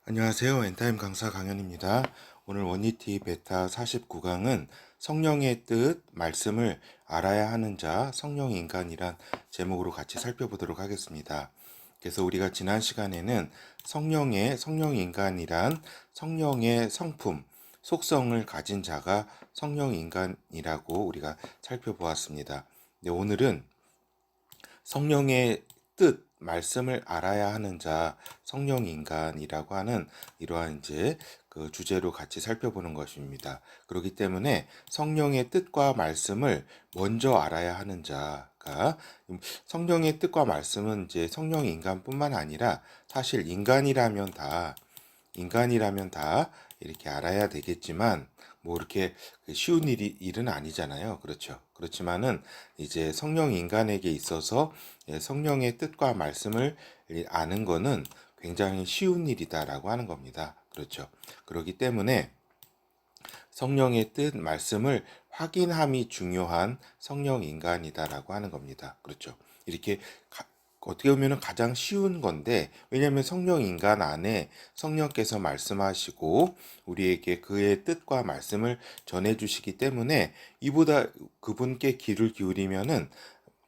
안녕하세요. 엔타임 강사 강연입니다. 오늘 원니티 베타 49강은 성령의 뜻, 말씀을 알아야 하는 자, 성령 인간이란 제목으로 같이 살펴보도록 하겠습니다. 그래서 우리가 지난 시간에는 성령 인간이란 성령의 성품, 속성을 가진 자가 성령 인간이라고 우리가 살펴보았습니다. 네, 오늘은 성령의 뜻, 말씀을 알아야 하는 자, 성령 인간이라고 하는 이러한 그 주제로 같이 살펴보는 것입니다. 그렇기 때문에 성령의 뜻과 말씀을 먼저 알아야 하는 자가 성령의 뜻과 말씀은 성령 인간뿐만 아니라 사실 인간이라면 다 이렇게 알아야 되겠지만 뭐 이렇게 쉬운 일은 아니잖아요. 그렇죠. 그렇지만은 이제 성령 인간에게 있어서 성령의 뜻과 말씀을 아는 거는 굉장히 쉬운 일이다라고 하는 겁니다. 그렇죠. 그렇기 때문에 성령의 뜻, 말씀을 확인함이 중요한 성령 인간이다라고 하는 겁니다. 그렇죠. 이렇게 어떻게 보면 가장 쉬운 건데, 왜냐하면 성령 인간 안에 성령께서 말씀하시고 우리에게 그의 뜻과 말씀을 전해주시기 때문에 이보다 그분께 귀를 기울이면은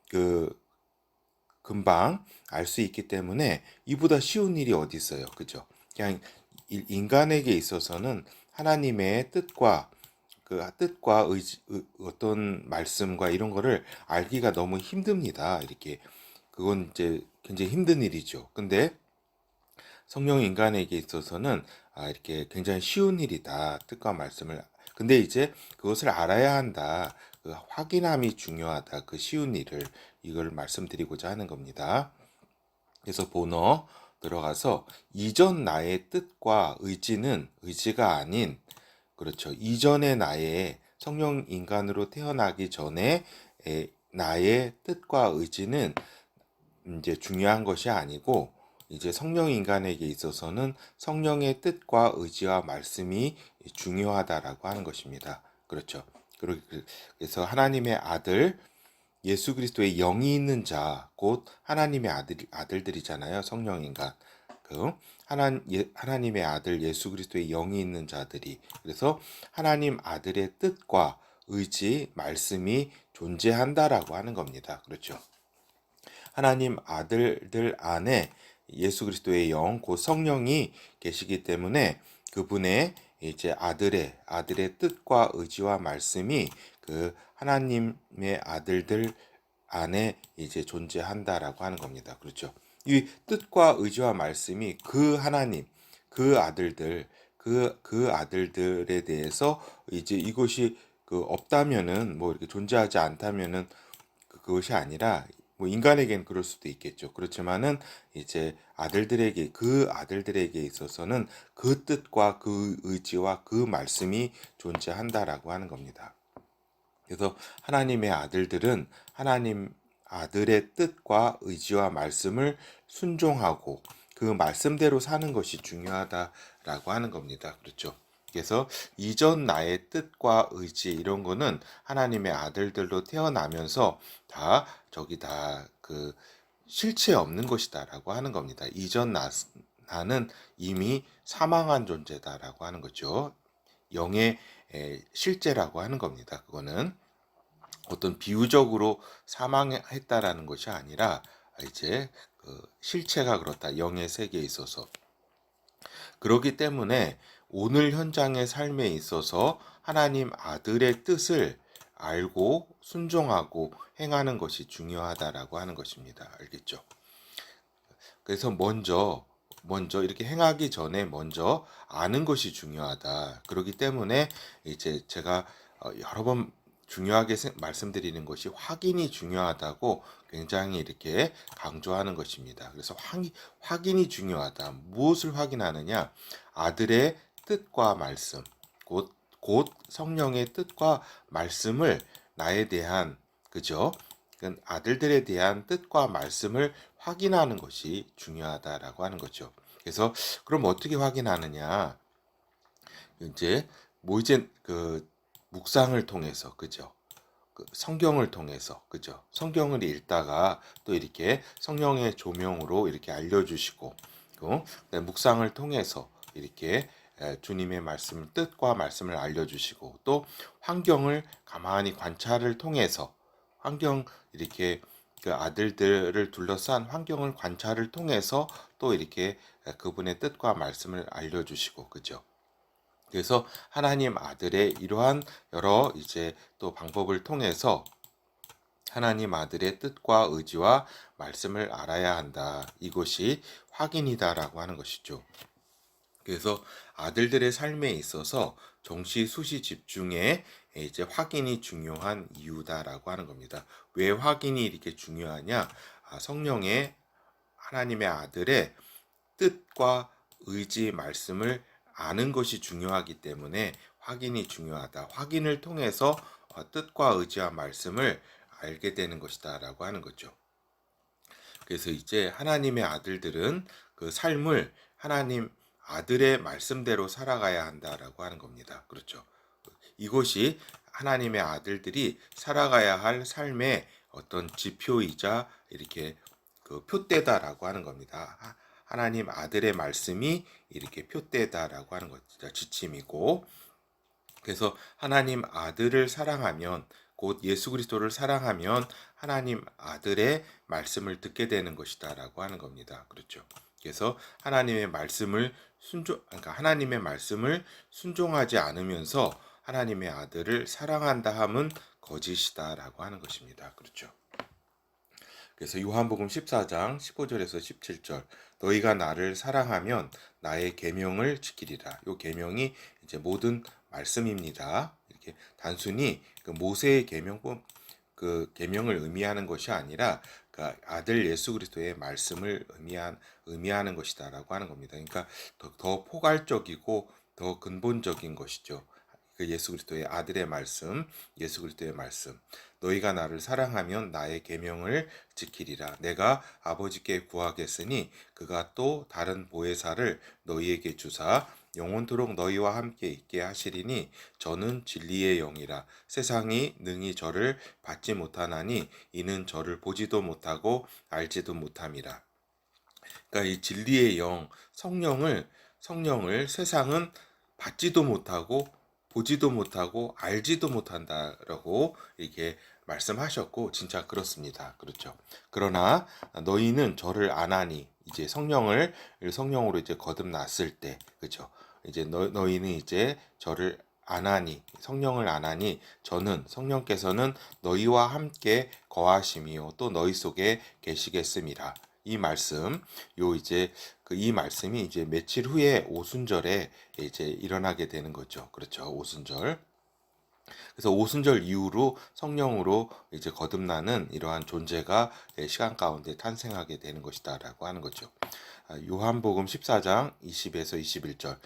그 금방 알 수 있기 때문에 이보다 쉬운 일이 어디 있어요. 그죠? 그냥 인간에게 있어서는 하나님의 뜻과 어떤 말씀과 이런 거를 알기가 너무 힘듭니다. 이렇게 그건 굉장히 힘든 일이죠. 근데 성령 인간에게 있어서는 이렇게 굉장히 쉬운 일이다. 뜻과 말씀을. 근데 이제 그것을 알아야 한다. 그 확인함이 중요하다. 그 쉬운 일을 이걸 말씀드리고자 하는 겁니다. 그래서 본어 들어가서 이전 나의 뜻과 의지가 아닌, 그렇죠. 이전의 나의 성령 인간으로 태어나기 전에 나의 뜻과 의지는 이제 중요한 것이 아니고, 이제 성령 인간에게 있어서는 성령의 뜻과 의지와 말씀이 중요하다라고 하는 것입니다. 그렇죠. 그래서 하나님의 아들 예수 그리스도의 영이 있는 자, 곧 하나님의 아들들이잖아요. 성령 인간. 하나님의 아들 예수 그리스도의 영이 있는 자들이. 그래서 하나님 아들의 뜻과 의지, 말씀이 존재한다라고 하는 겁니다. 그렇죠. 하나님 아들들 안에 예수 그리스도의 영, 곧 성령이 계시기 때문에 그분의 이제 아들의 뜻과 의지와 말씀이 그 하나님의 아들들 안에 이제 존재한다라고 하는 겁니다. 그렇죠. 이 뜻과 의지와 말씀이 그 하나님, 그 아들들에 대해서 이제 이것이 없다면은 뭐 이렇게 존재하지 않다면은 그것이 아니라 뭐 인간에겐 그럴 수도 있겠죠. 그렇지만은 이제 그 아들들에게 있어서는 그 뜻과 그 의지와 그 말씀이 존재한다라고 하는 겁니다. 그래서 하나님의 아들들은 하나님 아들의 뜻과 의지와 말씀을 순종하고 그 말씀대로 사는 것이 중요하다라고 하는 겁니다. 그렇죠. 그래서 이전 나의 뜻과 의지 이런 거는 하나님의 아들들로 태어나면서 다 실체 없는 것이다라고 하는 겁니다. 나는 이미 사망한 존재다라고 하는 거죠. 영의 실제라고 하는 겁니다. 그거는 어떤 비유적으로 사망했다라는 것이 아니라 이제 그 실체가 그렇다. 영의 세계에 있어서. 그렇기 때문에 오늘 현장의 삶에 있어서 하나님 아들의 뜻을 알고 순종하고 행하는 것이 중요하다라고 하는 것입니다. 알겠죠? 그래서 먼저 이렇게 행하기 전에 먼저 아는 것이 중요하다. 그렇기 때문에 이제 제가 여러 번 중요하게 말씀드리는 것이 확인이 중요하다고 굉장히 이렇게 강조하는 것입니다. 그래서 확인이 중요하다. 무엇을 확인하느냐? 아들의 뜻과 말씀, 곧 성령의 뜻과 말씀을 나에 대한, 그죠? 아들들에 대한 뜻과 말씀을 확인하는 것이 중요하다라고 하는 거죠. 그래서 그럼 어떻게 확인하느냐? 이제 그 묵상을 통해서, 그죠? 그 성경을 통해서, 그죠? 성경을 읽다가 또 이렇게 성령의 조명으로 이렇게 알려주시고, 묵상을 통해서 이렇게 주님의 말씀, 뜻과 말씀을 알려주시고 또 환경을 가만히 관찰을 통해서 환경 이렇게 그 아들들을 둘러싼 환경을 관찰을 통해서 또 이렇게 그분의 뜻과 말씀을 알려주시고 그죠. 그래서 하나님 아들의 이러한 여러 이제 또 방법을 통해서 하나님 아들의 뜻과 의지와 말씀을 알아야 한다. 이것이 확인이다라고 하는 것이죠. 그래서 아들들의 삶에 있어서 정시 수시 집중에 이제 확인이 중요한 이유다라고 하는 겁니다. 왜 확인이 이렇게 중요하냐? 성령의 하나님의 아들의 뜻과 의지 말씀을 아는 것이 중요하기 때문에 확인이 중요하다. 확인을 통해서 뜻과 의지와 말씀을 알게 되는 것이다라고 하는 거죠. 그래서 이제 하나님의 아들들은 그 삶을 하나님 아들의 말씀대로 살아가야 한다라고 하는 겁니다. 그렇죠. 이것이 하나님의 아들들이 살아가야 할 삶의 어떤 지표이자 이렇게 그 표대다라고 하는 겁니다. 하나님 아들의 말씀이 이렇게 표대다라고 하는 것이죠. 지침이고, 그래서 하나님 아들을 사랑하면 곧 예수 그리스도를 사랑하면 하나님 아들의 말씀을 듣게 되는 것이다라고 하는 겁니다. 그렇죠. 그래서 하나님의 말씀을 그러니까 하나님의 말씀을 순종하지 않으면서 하나님의 아들을 사랑한다 함은 거짓이다라고 하는 것입니다. 그렇죠. 그래서 요한복음 14장 15절에서 17절 너희가 나를 사랑하면 나의 계명을 지키리라. 요 계명이 이제 모든 말씀입니다. 이렇게 단순히 그 모세의 계명뿐 그 계명을 의미하는 것이 아니라 그 아들 예수 그리스도의 말씀을 의미하는 것이다라고 하는 겁니다. 그러니까 더 포괄적이고 더 근본적인 것이죠. 그 예수 그리스도의 아들의 말씀, 예수 그리스도의 말씀. 너희가 나를 사랑하면 나의 계명을 지키리라. 내가 아버지께 구하겠으니 그가 또 다른 보혜사를 너희에게 주사 영원토록 너희와 함께 있게 하시리니 저는 진리의 영이라. 세상이 능히 저를 받지 못하나니 이는 저를 보지도 못하고 알지도 못함이라. 그러니까 이 진리의 영, 성령을 세상은 받지도 못하고 보지도 못하고 알지도 못한다라고 이렇게 말씀하셨고 진짜 그렇습니다. 그렇죠. 그러나 너희는 저를 안 하니 이제 성령으로 이제 거듭났을 때 그렇죠. 이제 너희는 이제 저를 안 하니 성령을 안 하니 저는 성령께서는 너희와 함께 거하심이요 또 너희 속에 계시겠음이라. 이 말씀 이제 이 말씀이 이제 며칠 후에 오순절에 이제 일어나게 되는 거죠. 그렇죠. 오순절. 그래서 오순절 이후로 성령으로 이제 거듭나는 이러한 존재가 시간 가운데 탄생하게 되는 것이다라고 하는 거죠. 요한복음 14장 20에서 21절.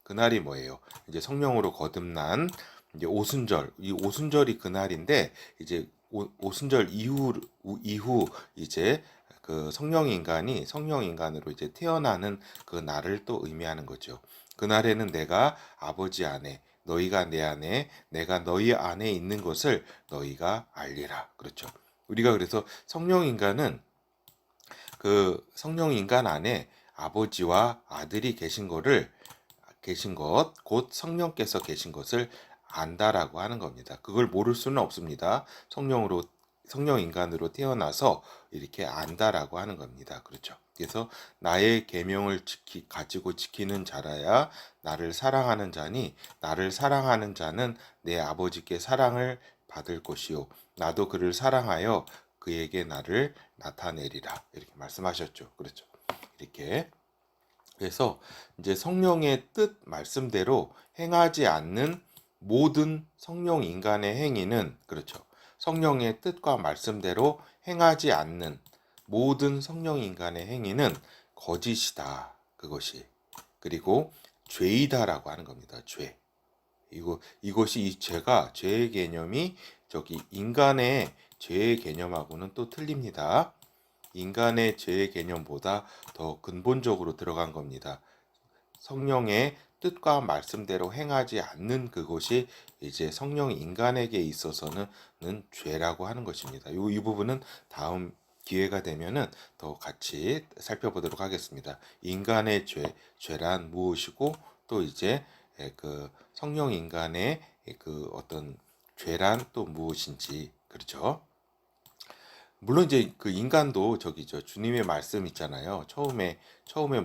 그날이 뭐예요? 이제 성령으로 거듭난 이제 오순절. 이 오순절이 그날인데 이제 오순절 이후 이제 그 성령 인간으로 이제 태어나는 그 날을 또 의미하는 거죠. 그날에는 내가 아버지 안에 너희가 내 안에 내가 너희 안에 있는 것을 너희가 알리라. 그렇죠. 우리가 그래서 성령 인간 안에 아버지와 아들이 계신 것, 곧 성령께서 계신 것을 안다라고 하는 겁니다. 그걸 모를 수는 없습니다. 성령 인간으로 태어나서 이렇게 안다라고 하는 겁니다. 그렇죠. 그래서 나의 계명을 가지고 지키는 자라야 나를 사랑하는 자니 나를 사랑하는 자는 내 아버지께 사랑을 받을 것이요 나도 그를 사랑하여 그에게 나를 나타내리라. 이렇게 말씀하셨죠. 그렇죠. 이렇게 그래서 이제 성령의 뜻 말씀대로 행하지 않는 모든 성령 인간의 행위는 그렇죠. 성령의 뜻과 말씀대로 행하지 않는 모든 성령 인간의 행위는 거짓이다. 그것이. 그리고 죄이다라고 하는 겁니다. 죄. 이것이 이 죄의 개념이 인간의 죄의 개념하고는 또 틀립니다. 인간의 죄의 개념보다 더 근본적으로 들어간 겁니다. 성령의 뜻과 말씀대로 행하지 않는 그것이 이제 성령 인간에게 있어서는 죄라고 하는 것입니다. 이 부분은 다음 기회가 되면은 더 같이 살펴보도록 하겠습니다. 인간의 죄란 무엇이고 또 이제 그 성령 인간의 그 어떤 죄란 또 무엇인지 그렇죠. 물론 이제 그 인간도 저기죠. 주님의 말씀 있잖아요. 처음에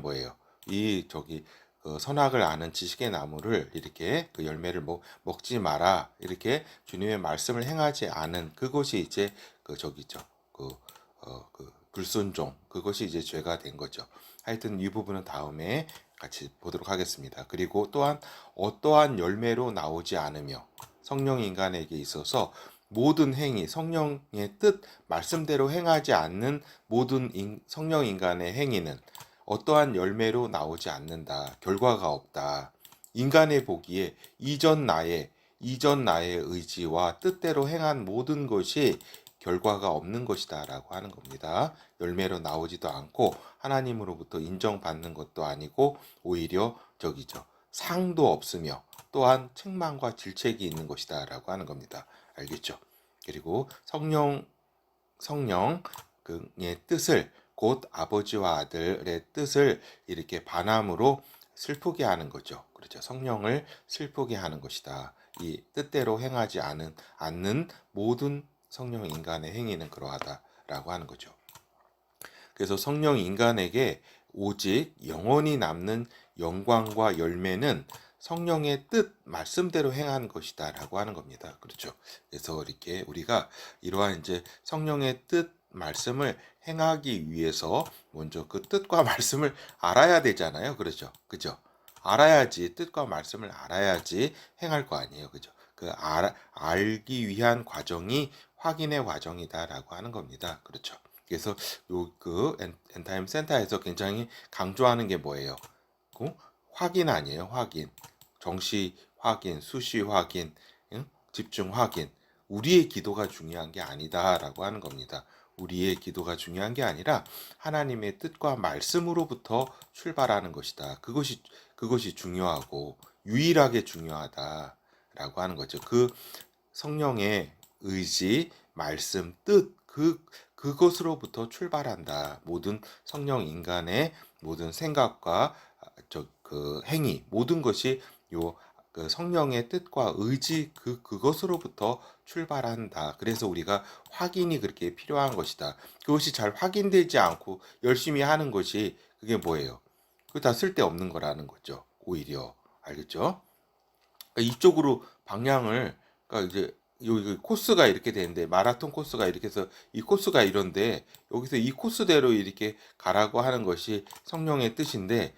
뭐예요? 이 저기 그 선악을 아는 지식의 나무를 이렇게 그 열매를 먹지 마라. 이렇게 주님의 말씀을 행하지 않은 그것이 이제 그 저기죠. 그 불순종 그것이 이제 죄가 된 거죠. 하여튼 이 부분은 다음에 같이 보도록 하겠습니다. 그리고 또한 어떠한 열매로 나오지 않으며 성령 인간에게 있어서 모든 행위, 성령의 뜻, 말씀대로 행하지 않는 모든 성령 인간의 행위는 어떠한 열매로 나오지 않는다. 결과가 없다. 인간의 보기에 이전 나의 의지와 뜻대로 행한 모든 것이 결과가 없는 것이다 라고 하는 겁니다. 열매로 나오지도 않고 하나님으로부터 인정받는 것도 아니고 오히려 저기죠. 상도 없으며 또한 책망과 질책이 있는 것이다 라고 하는 겁니다. 알겠죠? 그리고 성령의 뜻을 곧 아버지와 아들의 뜻을 이렇게 반함으로 슬프게 하는 거죠. 그렇죠. 성령을 슬프게 하는 것이다. 이 뜻대로 행하지 않는 모든 성령 인간의 행위는 그러하다라고 하는 거죠. 그래서 성령 인간에게 오직 영원히 남는 영광과 열매는 성령의 뜻, 말씀대로 행하는 것이다라고 하는 겁니다. 그렇죠. 그래서 이렇게 우리가 이러한 이제 성령의 뜻, 말씀을 행하기 위해서 먼저 그 뜻과 말씀을 알아야 되잖아요. 그렇죠. 그죠. 알아야지, 뜻과 말씀을 알아야지 행할 거 아니에요. 그죠. 알기 위한 과정이 확인의 과정이다라고 하는 겁니다. 그렇죠. 그래서 그 엔타임 센터에서 굉장히 강조하는 게 뭐예요? 확인 아니에요. 확인. 정시 확인, 수시 확인, 응? 집중 확인. 우리의 기도가 중요한 게 아니다라고 하는 겁니다. 우리의 기도가 중요한 게 아니라 하나님의 뜻과 말씀으로부터 출발하는 것이다. 그것이 중요하고 유일하게 중요하다라고 하는 거죠. 그 성령의 의지, 말씀, 뜻, 그것으로부터 출발한다. 모든 성령 인간의 모든 생각과 그 행위, 모든 것이 그 성령의 뜻과 의지, 그것으로부터 출발한다. 그래서 우리가 확인이 그렇게 필요한 것이다. 그것이 잘 확인되지 않고 열심히 하는 것이 그게 뭐예요? 그거 다 쓸데없는 거라는 거죠. 오히려. 알겠죠? 그러니까 이쪽으로 방향을 그러니까 이제 여기 코스가 이렇게 되는데 마라톤 코스가 이렇게 해서 이 코스가 이런데 여기서 이 코스대로 이렇게 가라고 하는 것이 성령의 뜻인데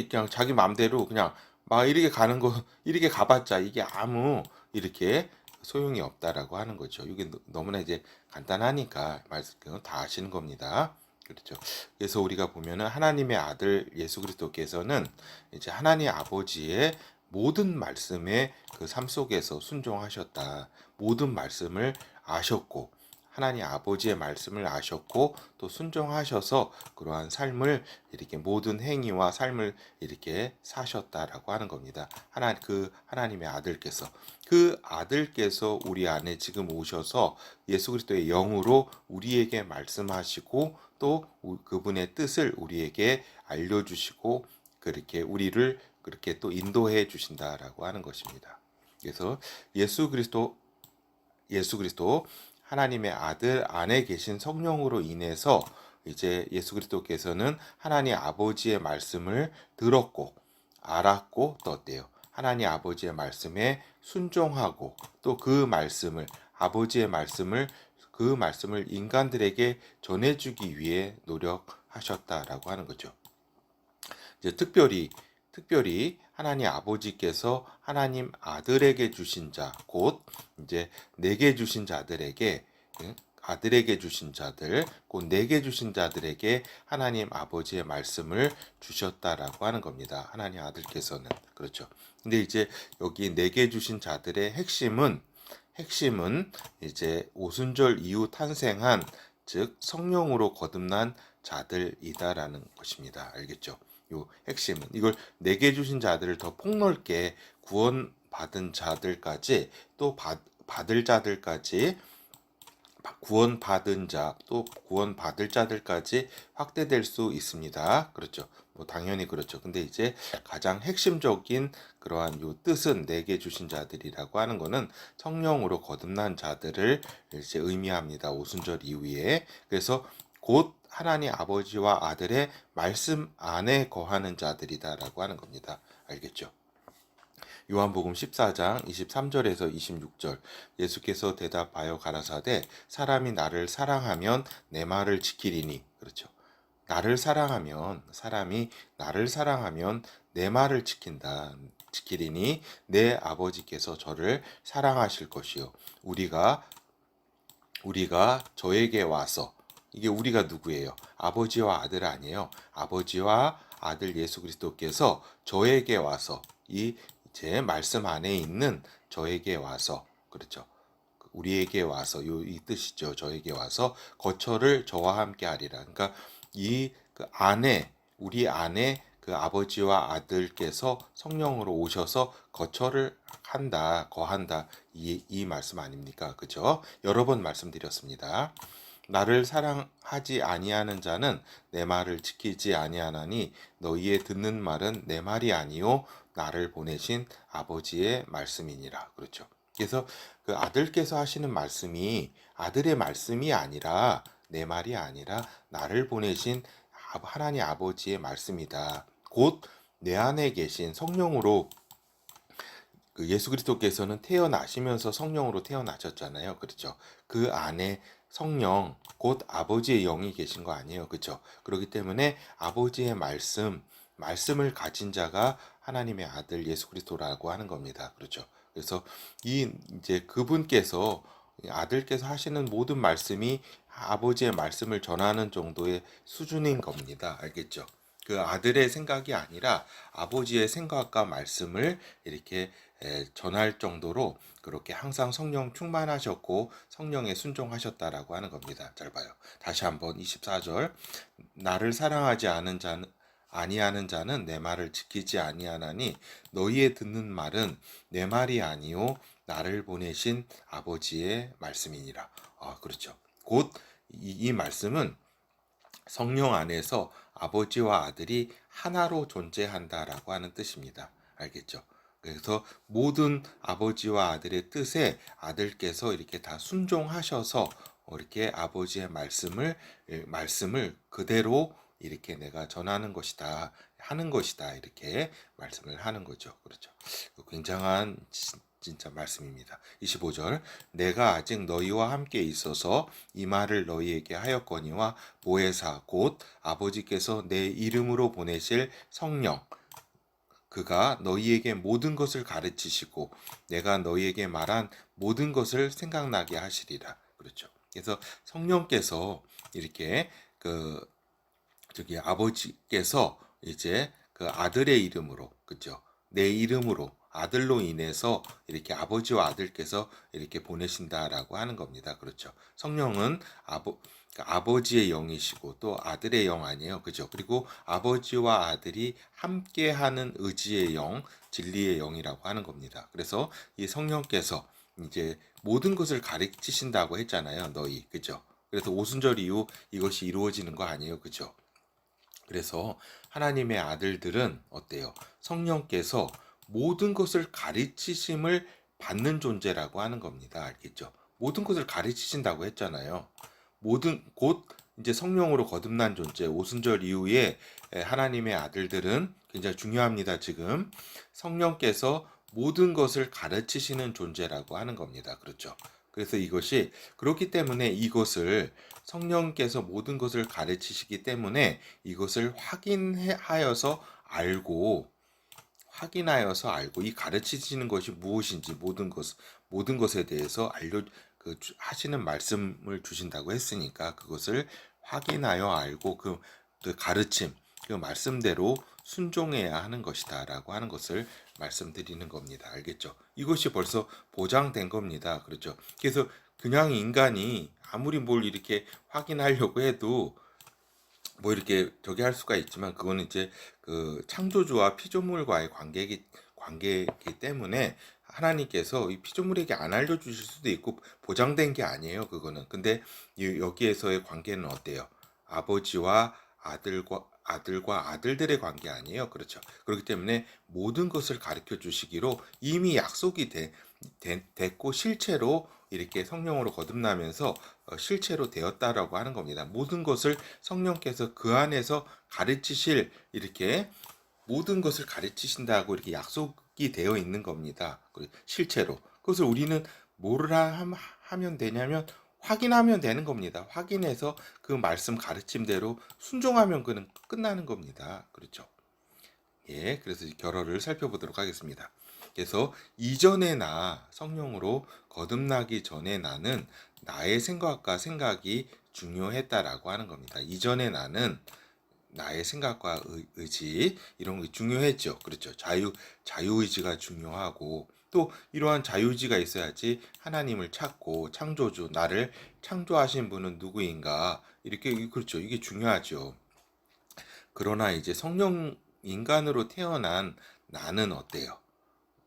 그냥 자기 마음대로 그냥 막 이렇게 가는 거 이렇게 가봤자 이게 아무 이렇게 소용이 없다라고 하는 거죠. 이게 너무나 이제 간단하니까 말씀 다 아시는 겁니다. 그렇죠. 그래서 우리가 보면은 하나님의 아들 예수 그리스도께서는 이제 하나님 아버지의 모든 말씀에 그 삶 속에서 순종하셨다. 모든 말씀을 아셨고 하나님 아버지의 말씀을 아셨고 또 순종하셔서 그러한 삶을 이렇게 모든 행위와 삶을 이렇게 사셨다라고 하는 겁니다. 하나님의 아들께서 그 아들께서 우리 안에 지금 오셔서 예수 그리스도의 영으로 우리에게 말씀하시고 또 그분의 뜻을 우리에게 알려주시고 그렇게 우리를 그렇게 또 인도해 주신다라고 하는 것입니다. 그래서 예수 그리스도 하나님의 아들 안에 계신 성령으로 인해서 이제 예수 그리스도께서는 하나님 아버지의 말씀을 들었고 알았고 또 어때요? 하나님 아버지의 말씀에 순종하고 또 아버지의 말씀을 그 말씀을 인간들에게 전해주기 위해 노력하셨다라고 하는 거죠. 이제 특별히 하나님 아버지께서 하나님 아들에게 주신 자, 곧 이제 내게 주신 자들에게 아들에게 주신 자들, 곧 내게 주신 자들에게 하나님 아버지의 말씀을 주셨다라고 하는 겁니다. 하나님 아들께서는 그렇죠. 근데 이제 여기 내게 주신 자들의 핵심은 이제 오순절 이후 탄생한 즉 성령으로 거듭난 자들이다라는 것입니다. 알겠죠? 요 핵심은 이걸 내게 주신 자들을 더 폭넓게 구원받은 자들까지 또 받을 자들까지 구원받은 자, 또 구원받을 자들까지 확대될 수 있습니다. 그렇죠. 뭐 당연히 그렇죠. 근데 이제 가장 핵심적인 그러한 요 뜻은 내게 주신 자들이라고 하는 거는 성령으로 거듭난 자들을 이제 의미합니다. 오순절 이후에. 그래서 곧 하나님 아버지와 아들의 말씀 안에 거하는 자들이다라고 하는 겁니다. 알겠죠? 요한복음 14장 23절에서 26절 예수께서 대답하여 가라사대 사람이 나를 사랑하면 내 말을 지키리니 그렇죠. 사람이 나를 사랑하면 내 말을 지키리니 내 아버지께서 저를 사랑하실 것이요 우리가 저에게 와서 이게 우리가 누구예요? 아버지와 아들 아니에요. 아버지와 아들 예수 그리스도께서 저에게 와서 이 제 말씀 안에 있는 저에게 와서 그렇죠. 우리에게 와서 이 뜻이죠. 저에게 와서 거처를 저와 함께 하리라. 그러니까 이 그 안에 우리 안에 그 아버지와 아들께서 성령으로 오셔서 거처를 거한다. 이 말씀 아닙니까? 그죠? 여러 번 말씀드렸습니다. 나를 사랑하지 아니하는 자는 내 말을 지키지 아니하나니 너희의 듣는 말은 내 말이 아니요 나를 보내신 아버지의 말씀이니라. 그렇죠. 그래서 그 아들께서 하시는 말씀이 아들의 말씀이 아니라 내 말이 아니라 나를 보내신 하나님 아버지의 말씀이다. 곧 내 안에 계신 성령으로 그 예수 그리스도께서는 태어나시면서 성령으로 태어나셨잖아요. 그렇죠? 그 안에 성령, 곧 아버지의 영이 계신 거 아니에요. 그렇죠? 그렇기 때문에 아버지의 말씀을 가진 자가 하나님의 아들 예수 그리스도라고 하는 겁니다. 그렇죠? 그래서 이제 그분께서 아들께서 하시는 모든 말씀이 아버지의 말씀을 전하는 정도의 수준인 겁니다. 알겠죠? 그 아들의 생각이 아니라 아버지의 생각과 말씀을 이렇게 전할 정도로 그렇게 항상 성령 충만하셨고 성령에 순종하셨다라고 하는 겁니다. 잘 봐요. 다시 한번 24절 나를 사랑하지 아니하는 자는 내 말을 지키지 아니하나니 너희의 듣는 말은 내 말이 아니요 나를 보내신 아버지의 말씀이니라. 그렇죠. 곧 이 말씀은 성령 안에서 아버지와 아들이 하나로 존재한다라고 하는 뜻입니다. 알겠죠? 그래서 모든 아버지와 아들의 뜻에 아들께서 이렇게 다 순종하셔서 이렇게 아버지의 말씀을 그대로 이렇게 내가 전하는 것이다, 하는 것이다 이렇게 말씀을 하는 거죠. 그렇죠? 굉장한 진짜 말씀입니다. 25절 내가 아직 너희와 함께 있어서 이 말을 너희에게 하였거니와 보혜사 곧 아버지께서 내 이름으로 보내실 성령 그가 너희에게 모든 것을 가르치시고 내가 너희에게 말한 모든 것을 생각나게 하시리라. 그렇죠. 그래서 성령께서 이렇게 아버지께서 이제 그 아들의 이름으로 그죠? 내 이름으로 아들로 인해서 이렇게 아버지와 아들께서 이렇게 보내신다라고 하는 겁니다. 그렇죠. 성령은 아버지의 영이시고 또 아들의 영 아니에요. 그죠? 그리고 아버지와 아들이 함께하는 의지의 영, 진리의 영이라고 하는 겁니다. 그래서 이 성령께서 이제 모든 것을 가르치신다고 했잖아요. 너희. 그죠? 그래서 오순절 이후 이것이 이루어지는 거 아니에요. 그죠? 그래서 하나님의 아들들은 어때요? 성령께서 모든 것을 가르치심을 받는 존재라고 하는 겁니다. 알겠죠? 모든 것을 가르치신다고 했잖아요. 곧 이제 성령으로 거듭난 존재, 오순절 이후에 하나님의 아들들은 굉장히 중요합니다. 지금 성령께서 모든 것을 가르치시는 존재라고 하는 겁니다. 그렇죠? 그래서 이것이 그렇기 때문에 이것을 성령께서 모든 것을 가르치시기 때문에 이것을 확인하여서 알고 이 가르치시는 것이 무엇인지 모든 것에 대해서 하시는 말씀을 주신다고 했으니까 그것을 확인하여 알고 그 가르침 그 말씀대로 순종해야 하는 것이다라고 하는 것을 말씀드리는 겁니다. 알겠죠? 이것이 벌써 보장된 겁니다. 그렇죠? 그래서 그냥 인간이 아무리 뭘 이렇게 확인하려고 해도 뭐 이렇게 저기 할 수가 있지만 그거는 이제 그 창조주와 피조물과의 관계이기 때문에 하나님께서 이 피조물에게 안 알려주실 수도 있고 보장된 게 아니에요. 그거는. 근데 여기에서의 관계는 어때요? 아버지와 아들과 아들들의 관계 아니에요. 그렇죠. 그렇기 때문에 모든 것을 가르쳐 주시기로 이미 약속이 됐고 실체로 이렇게 성령으로 거듭나면서 실체로 되었다라고 하는 겁니다. 모든 것을 성령께서 그 안에서 가르치실 이렇게 모든 것을 가르치신다고 이렇게 약속이 되어 있는 겁니다. 실체로. 그것을 우리는 뭐를 하면 되냐면 확인하면 되는 겁니다. 확인해서 그 말씀 가르침대로 순종하면 그는 끝나는 겁니다. 그렇죠. 예, 그래서 결어를 살펴보도록 하겠습니다. 그래서 이전의 나, 성령으로 거듭나기 전에 나는 나의 생각과 생각이 중요했다라고 하는 겁니다. 이전의 나는 나의 생각과 의지 이런 게 중요했죠. 그렇죠. 자유의지가 중요하고 또 이러한 자유의지가 있어야지 하나님을 찾고 창조주 나를 창조하신 분은 누구인가 이렇게 그렇죠. 이게 중요하죠. 그러나 이제 성령 인간으로 태어난 나는 어때요?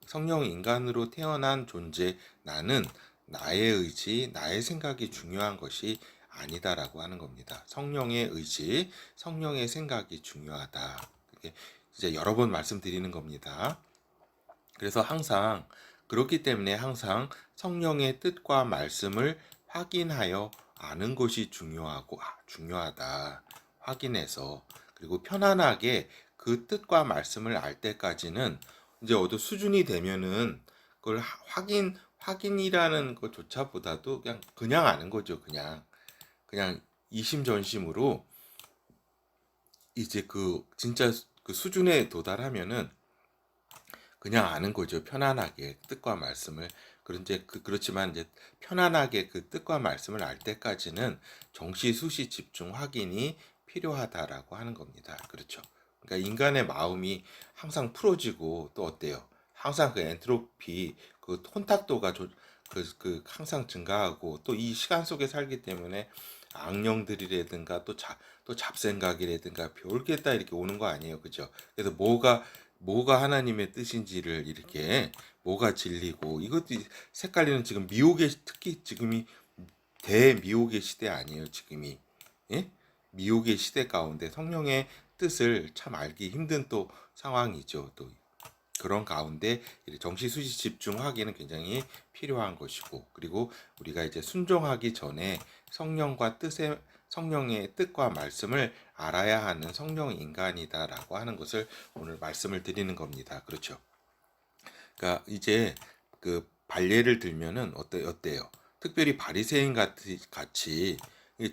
성령 인간으로 태어난 존재 나는 나의 의지, 나의 생각이 중요한 것이 아니다라고 하는 겁니다. 성령의 의지, 성령의 생각이 중요하다. 이게 이제 여러 번 말씀드리는 겁니다. 그래서 항상 그렇기 때문에 항상 성령의 뜻과 말씀을 확인하여 아는 것이 중요하다. 확인해서 그리고 편안하게 그 뜻과 말씀을 알 때까지는 이제 어느 수준이 되면은 그걸 확인이라는 것조차보다도 그냥 아는 거죠. 그냥 이심전심으로 이제 그 진짜 그 수준에 도달하면은 그냥 아는 거죠. 편안하게 뜻과 말씀을. 그렇지만 이제 편안하게 그 뜻과 말씀을 알 때까지는 정시, 수시, 집중, 확인이 필요하다라고 하는 겁니다. 그렇죠. 그러니까 인간의 마음이 항상 풀어지고 또 어때요? 항상 그 엔트로피, 그 혼탁도가 항상 증가하고 또 이 시간 속에 살기 때문에 악령들이라든가 또 잡생각이라든가 별게 다 이렇게 오는 거 아니에요. 그죠? 그래서 뭐가 하나님의 뜻인지를 이렇게 뭐가 진리고 이것도 색깔리는 지금 미혹의 특히 지금이 대미혹의 시대 아니에요 지금이 예? 미혹의 시대 가운데 성령의 뜻을 참 알기 힘든 또 상황이죠 또 그런 가운데 정시수시 집중하기는 굉장히 필요한 것이고 그리고 우리가 이제 순종하기 전에 성령의 뜻과 말씀을 알아야 하는 성령 인간이다라고 하는 것을 오늘 말씀을 드리는 겁니다. 그렇죠. 그러니까 이제 그 발례를 들면은 어때요? 특별히 바리새인 같이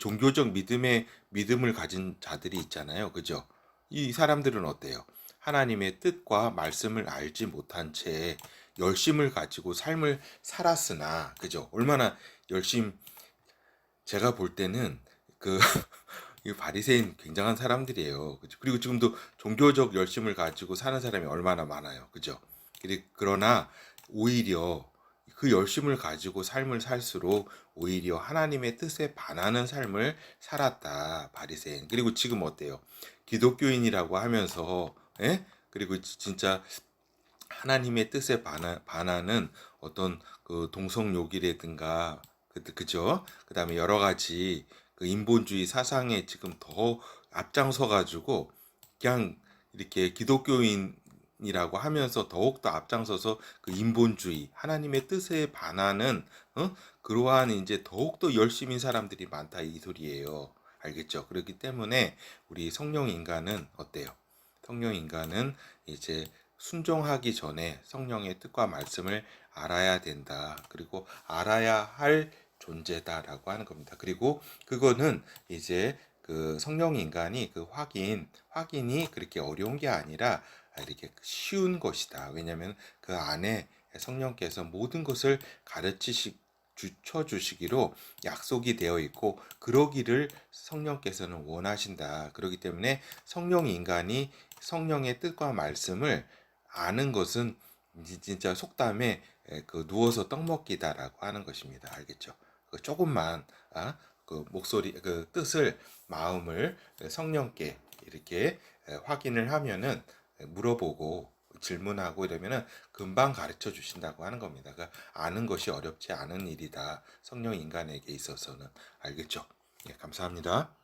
종교적 믿음을 가진 자들이 있잖아요. 그죠? 이 사람들은 어때요? 하나님의 뜻과 말씀을 알지 못한 채 열심을 가지고 삶을 살았으나 그죠? 얼마나 열심 제가 볼 때는 그 이 바리새인 굉장한 사람들이에요. 그죠? 그리고 지금도 종교적 열심을 가지고 사는 사람이 얼마나 많아요. 그죠? 그러나 오히려 그 열심을 가지고 삶을 살수록 오히려 하나님의 뜻에 반하는 삶을 살았다. 바리새인. 그리고 지금 어때요? 기독교인이라고 하면서 그리고 진짜 하나님의 뜻에 반하는 어떤 그 동성욕이라든가 그죠? 그다음에 여러 가지 그 인본주의 사상에 지금 더 앞장서 가지고 그냥 이렇게 기독교인이라고 하면서 더욱더 앞장서서 그 인본주의 하나님의 뜻에 반하는 그러한 이제 더욱더 열심인 사람들이 많다 이 소리예요. 알겠죠? 그렇기 때문에 우리 성령 인간은 어때요? 성령 인간은 이제 순종하기 전에 성령의 뜻과 말씀을 알아야 된다. 그리고 알아야 할 존재다라고 하는 겁니다. 그리고 그거는 이제 그 성령 인간이 그 확인이 그렇게 어려운 게 아니라 이렇게 쉬운 것이다. 왜냐하면 그 안에 성령께서 모든 것을 주쳐 주시기로 약속이 되어 있고 그러기를 성령께서는 원하신다. 그렇기 때문에 성령 인간이 성령의 뜻과 말씀을 아는 것은 진짜 속담에 그 누워서 떡 먹기다라고 하는 것입니다. 알겠죠? 그 조금만 그 목소리 그 뜻을 마음을 성령께 이렇게 확인을 하면은 물어보고 질문하고 이러면은 금방 가르쳐 주신다고 하는 겁니다. 그 아는 것이 어렵지 않은 일이다. 성령 인간에게 있어서는. 알겠죠? 예, 감사합니다.